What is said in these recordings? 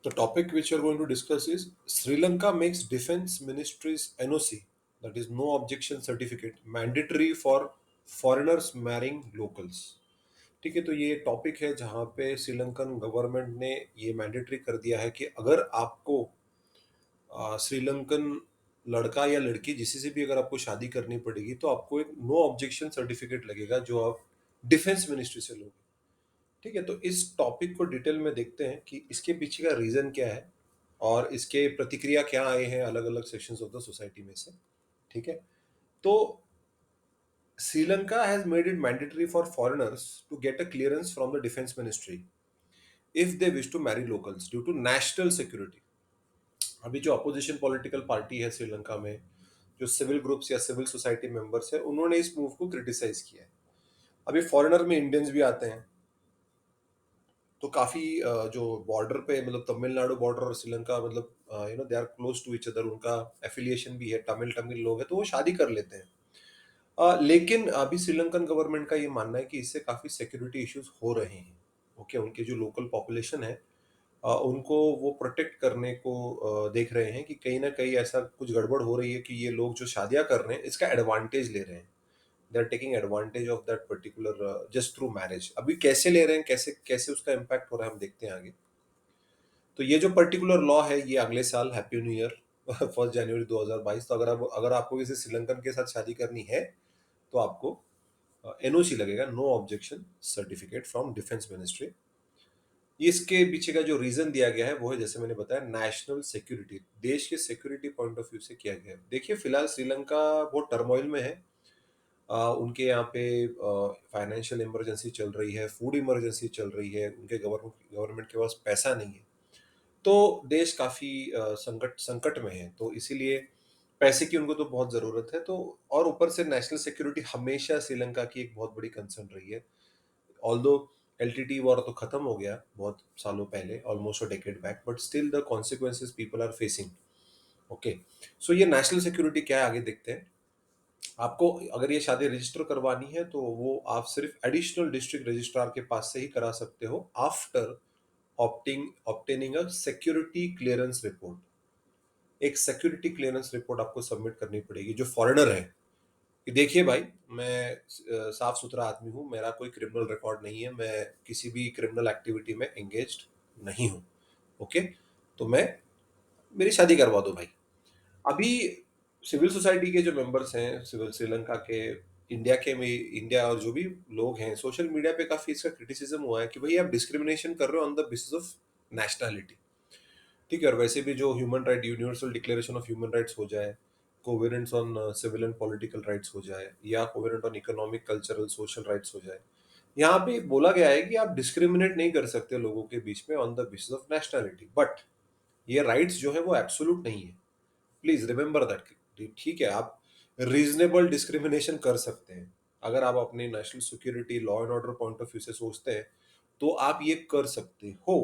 The topic which we're going to discuss is Sri Lanka makes Defense Ministry's NOC, that is no objection certificate, mandatory for foreigners marrying locals. ठीक है, तो ये topic है जहाँ पे Sri Lankan government ने ये मैंडेटरी कर दिया है कि अगर आपको श्रीलंकन लड़का या लड़की जिसी से भी अगर आपको शादी करनी पड़ेगी तो आपको एक नो ऑब्जेक्शन सर्टिफिकेट लगेगा जो आप डिफेंस मिनिस्ट्री से लोगे। ठीक है, तो इस टॉपिक को डिटेल में देखते हैं कि इसके पीछे का रीजन क्या है और इसके प्रतिक्रिया क्या आए हैं अलग अलग सेक्शंस ऑफ द सोसाइटी में से। ठीक है, तो Sri Lanka has made it mandatory for foreigners to get a clearance from the defence ministry if they wish to marry locals due to national security. अभी जो अपोजिशन पॉलिटिकल पार्टी है श्रीलंका में, जो सिविल ग्रुप्स या सिविल सोसाइटी मेंबर्स है, उन्होंने इस move को क्रिटिसाइज किया है। अभी फॉरेनर में इंडियंस भी आते हैं, तो काफी जो बॉर्डर पे मतलब तमिलनाडु बॉर्डर और श्रीलंका मतलब they are close to each other, उनका एफिलिएशन भी है, तमिल तमिल लोग हैं तो वो शादी कर लेते हैं। लेकिन अभी श्रीलंकन गवर्नमेंट का ये मानना है कि इससे काफी सिक्योरिटी इश्यूज हो रहे हैं। ओके, उनके जो लोकल पॉपुलेशन है उनको वो प्रोटेक्ट करने को देख रहे हैं कि कहीं ना कहीं ऐसा कुछ गड़बड़ हो रही है कि ये लोग जो शादियां कर रहे हैं इसका एडवांटेज ले रहे हैं। They are taking advantage of that particular just through marriage. अभी कैसे ले रहे हैं, कैसे कैसे उसका इम्पैक्ट हो रहा है, हम देखते हैं आगे। तो ये जो पर्टिकुलर लॉ है ये अगले साल, हैप्पी न्यू ईयर, 1 जनवरी 2022, तो अगर आपको किसी श्रीलंकन के साथ शादी करनी है तो आपको एनओसी लगेगा, no objection certificate from defence ministry. इसके पीछे का जो रीजन दिया गया है वो है, जैसे मैंने बताया, नेशनल सिक्योरिटी, देश के सिक्योरिटी पॉइंट ऑफ व्यू से किया गया है। देखिए फिलहाल श्रीलंका बहुत टर्मोइल में है। उनके यहाँ पे फाइनेंशियल इमरजेंसी चल रही है, फूड इमरजेंसी चल रही है, उनके गवर्नमेंट के पास पैसा नहीं है, तो देश काफी संकट संकट में है, तो इसीलिए पैसे की उनको तो बहुत जरूरत है। तो और ऊपर से नेशनल सिक्योरिटी हमेशा श्रीलंका की एक बहुत बड़ी कंसर्न रही है। ऑल्दो एलटीटी वॉर तो खत्म हो गया बहुत सालों पहले, almost a decade back, but still the consequences people are facing. Okay, so ये नेशनल सिक्योरिटी क्या है आगे देखते हैं। आपको अगर ये शादी रजिस्टर करवानी है तो वो आप सिर्फ एडिशनल डिस्ट्रिक्ट रजिस्ट्रार के पास से ही करा सकते हो after opting obtaining a security clearance report. एक सिक्योरिटी क्लियरेंस रिपोर्ट आपको सबमिट करनी पड़ेगी जो फॉरेनर है कि देखिए भाई, मैं साफ सुथरा आदमी हूँ, मेरा कोई क्रिमिनल रिकॉर्ड नहीं है, मैं किसी भी क्रिमिनल एक्टिविटी में एंगेज्ड नहीं हूँ। ओके, तो मैं मेरी शादी करवा दो भाई। अभी सिविल सोसाइटी के जो मेंबर्स हैं सिविल श्रीलंका के, इंडिया के में, इंडिया और जो भी लोग हैं, सोशल मीडिया पे काफी इसका क्रिटिसिज्म हुआ है कि भाई आप डिस्क्रिमिनेशन कर रहे हो on the basis of nationality. ठीक है, और वैसे भी जो human right, universal declaration of human rights हो जाए, covenants on civil and political rights हो जाए, या covenant on economic cultural social rights हो जाए, यहाँ पे बोला गया है कि आप डिस्क्रिमिनेट नहीं कर सकते लोगों के बीच में on the basis of nationality. But ये राइट्स जो है वो एब्सोल्यूट नहीं है, प्लीज रिमेंबर दैट। ठीक है, आप रीजनेबल डिस्क्रिमिनेशन कर सकते हैं, अगर आप अपने national security law and order point of view से सोचते हैं तो आप ये कर सकते हो।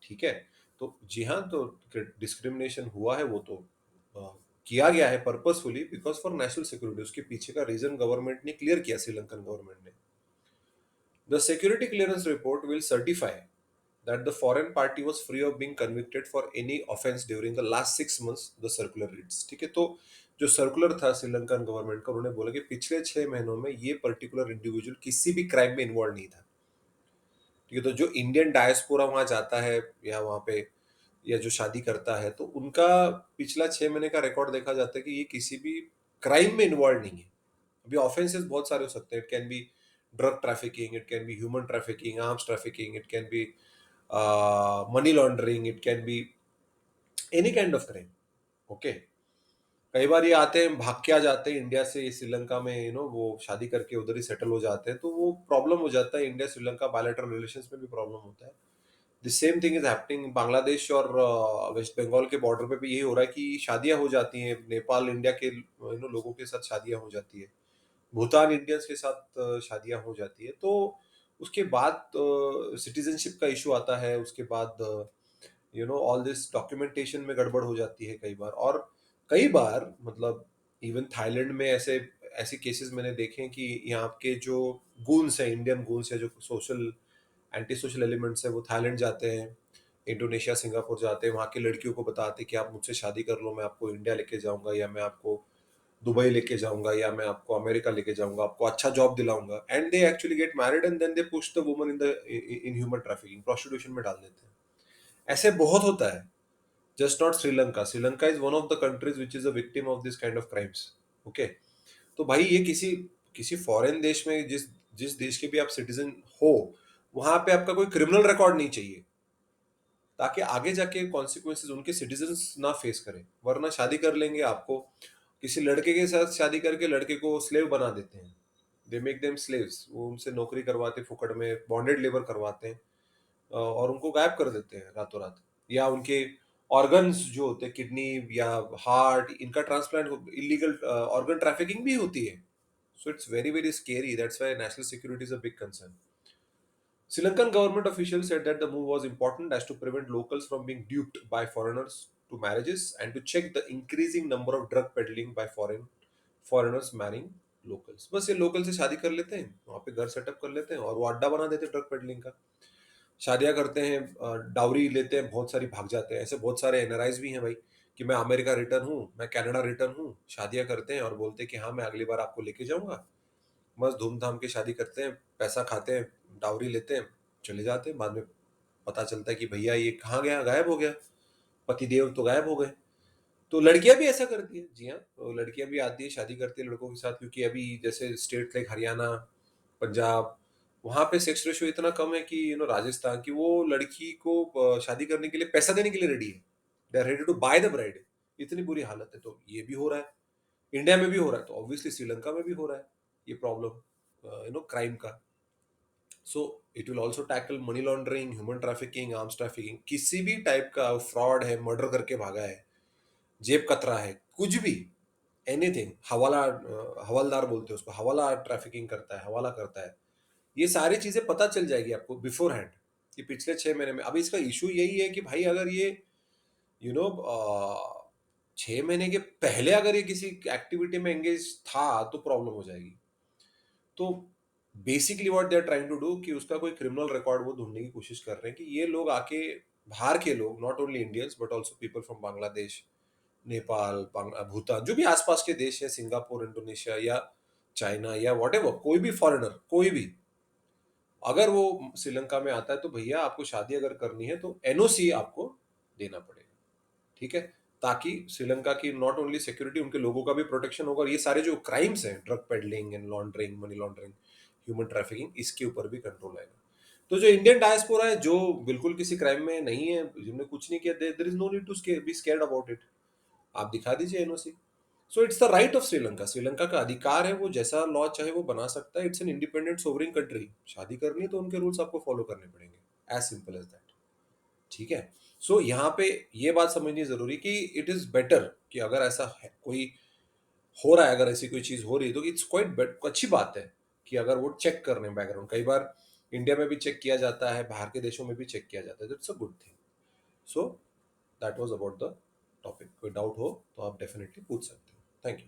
ठीक है, तो जी हाँ, तो डिस्क्रिमिनेशन हुआ है वो तो किया गया है purposefully because for national security. उसके पीछे का रीजन गवर्नमेंट ने क्लियर किया, श्रीलंकन गवर्नमेंट ने। The security clearance report will certify that the foreign party was free of being convicted for any offense during the last 6 months, the circular reads। ठीक है, तो जो सर्कुलर था श्रीलंकन गवर्नमेंट का, उन्होंने बोला कि पिछले 6 महीनों में ये पर्टिकुलर इंडिविजुअल किसी भी क्राइम में इन्वॉल्व नहीं था। ठीक है, तो जो इंडियन डायस्पोरा वहां जाता है या वहां पे या जो शादी करता है, तो उनका पिछला 6 महीने का रिकॉर्ड देखा जाता है कि ये किसी भी क्राइम में इन्वॉल्व नहीं है। अभी ऑफेंसेस बहुत सारे हो सकते हैं, it can be drug trafficking, it can be human trafficking, arms trafficking, it can be money laundering, it can be any kind of crime. Okay, कई बार ये आते हैं, भाग के आ जाते हैं इंडिया से श्रीलंका में, वो शादी करके उधर ही सेटल हो जाते हैं, तो वो प्रॉब्लम हो जाता है। इंडिया श्रीलंका बायलैटरल रिलेशंस में भी प्रॉब्लम होता है। The same thing is happening Bangladesh और वेस्ट बंगाल के बॉर्डर पे भी यही हो रहा है कि शादियां हो जाती हैं, नेपाल इंडिया के लोगों के साथ शादियां हो जाती है, भूटान इंडियंस के साथ शादियां हो जाती है, तो उसके बाद सिटीजनशिप का इशू आता है। उसके बाद ऑल दिस डॉक्यूमेंटेशन में गड़बड़ हो जाती है कई बार। और कई बार मतलब इवन थाईलैंड में ऐसे ऐसे केसेस मैंने देखे हैं कि यहाँ के जो गूंस है, इंडियन गूंस है, जो सोशल एंटी सोशल एलिमेंट्स है, वो थाईलैंड जाते हैं, इंडोनेशिया सिंगापुर जाते हैं, वहाँ की लड़कियों को बताते कि आप मुझसे शादी कर लो, मैं आपको इंडिया लेके जाऊंगा, या मैं आपको दुबई लेके जाऊंगा, या मैं आपको अमेरिका लेके जाऊंगा, आपको अच्छा जॉब दिलाऊंगा, and they actually get married and then they push the woman in human trafficking, prostitution में डाल देते हैं। ऐसे बहुत होता है, just not Sri Lanka. Sri Lanka is one of the countries which is a victim of this kind of crimes. Okay, तो भाई ये किसी किसी फॉरेन देश में, जिस जिस देश के भी आप सिटीजन हो, वहां पे आपका कोई क्रिमिनल रिकॉर्ड नहीं चाहिए, ताकि आगे जाके कॉन्सिक्वेंसेज उनके सिटीजन्स ना फेस करें। वरना शादी कर लेंगे, आपको किसी लड़के के साथ शादी करके लड़के को स्लेव बना देते हैं, दे मेक देम स्लेव्स, वो उनसे नौकरी करवाते फुकड़ में, बॉन्डेड लेबर करवाते हैं, और उनको गायब कर देते हैं रातों रात। या उनके ऑर्गन्स जो होते हैं, किडनी या हार्ट, इनका ट्रांसप्लांट, इलीगल ऑर्गन ट्रैफिकिंग भी होती है। So it's very very scary, that's why national security is a big concern. Sri Lankan government officials said that the move was important as to prevent locals from being duped by foreigners to marriages and to check the increasing number of drug peddling by foreigners marrying locals. बस ये local से शादी कर लेते हैं, वहाँ पे घर सेटअप कर लेते हैं और वो अड्डा बना देते हैं ड्रग पेडलिंग का। शादियां करते हैं, डाउरी लेते हैं, बहुत सारी भाग जाते हैं। ऐसे बहुत सारे एनआरआईज भी हैं भाई, कि मैं अमेरिका रिटर्न हूँ, मैं कनाडा रिटर्न हूँ, शादियां करते हैं और बोलते हैं कि हाँ मैं अगली बार आपको लेके जाऊंगा। मस्त धूमधाम की शादी करते हैं, पैसा खाते हैं, डाउरी लेते हैं, चले जाते हैं। बाद में पता चलता है कि भैया ये कहाँ गया, गायब हो गया, पतिदेव तो गायब हो गए। तो लड़कियां भी ऐसा करती है, जी हाँ, तो लड़कियां भी आती है, शादी करती है लड़कों के साथ, क्योंकि अभी जैसे स्टेट लाइक हरियाणा, पंजाब, वहां पे सेक्स रेशियो इतना कम है कि राजस्थान की, वो लड़की को शादी करने के लिए पैसा देने के लिए रेडी है, they are ready to buy the bride. इतनी बुरी हालत है। तो ये भी हो रहा है, इंडिया में भी हो रहा है, तो ऑब्वियसली श्रीलंका में भी हो रहा है ये प्रॉब्लम, क्राइम का। So it will also tackle money laundering, human trafficking, arms trafficking, किसी भी टाइप का फ्रॉड है, मर्डर करके भागा है, जेब कतरा है, कुछ भी, एनीथिंग, हवालदार बोलते हैं उसको, हवाला ट्रैफिकिंग करता है, हवाला करता है, ये सारी चीजें पता चल जाएगी आपको बिफोर हैंड, कि पिछले 6 महीने में। अभी इसका इशू यही है कि भाई अगर ये यू नो 6 महीने के पहले अगर ये किसी एक्टिविटी में एंगेज था तो प्रॉब्लम हो जाएगी। तो basically what they are trying to do, कि उसका कोई क्रिमिनल रिकॉर्ड वो ढूंढने की कोशिश कर रहे हैं, कि ये लोग आके, बाहर के लोग, not only Indians but also people from Bangladesh, Nepal, Bhutan, जो भी आसपास के देश है, सिंगापुर, इंडोनेशिया या चाइना या वॉट एवर, कोई भी फॉरेनर, कोई भी, अगर वो श्रीलंका में आता है तो भैया आपको शादी अगर करनी है तो एनओसी आपको देना पड़ेगा, ठीक है। ताकि श्रीलंका की नॉट ओनली सिक्योरिटी, उनके लोगों का भी प्रोटेक्शन होगा, और ये सारे जो क्राइम्स हैं, drug peddling and laundering, money laundering, human trafficking, इसके ऊपर भी कंट्रोल आएगा। तो जो इंडियन डायस्पोरा है, जो बिल्कुल किसी क्राइम में नहीं है, जिन्होंने कुछ नहीं किया, there is no need to be scared about it. आप दिखा दीजिए NOC. So it's the right of Sri Lanka, Sri Lanka का अधिकार है, वो जैसा लॉ चाहे वो बना सकता है। It's an independent sovereign country, शादी करनी है तो उनके रूल्स आपको फॉलो करने पड़ेंगे, एज सिंपल एज दैट, ठीक है। सो यहाँ पे ये बात समझनी जरूरी कि इट इज बेटर, कि अगर ऐसा है, कोई हो रहा है, अगर ऐसी कोई चीज हो रही है, तो इट्स क्वाइट अच्छी बात है कि अगर वो चेक कर रहे हैं बैकग्राउंड। कई बार इंडिया में भी चेक किया जाता है, बाहर के देशों में भी चेक किया जाता है, it's a good thing. So that was about the topic. कोई डाउट हो तो आप डेफिनेटली पूछ सकते हो। Thank you.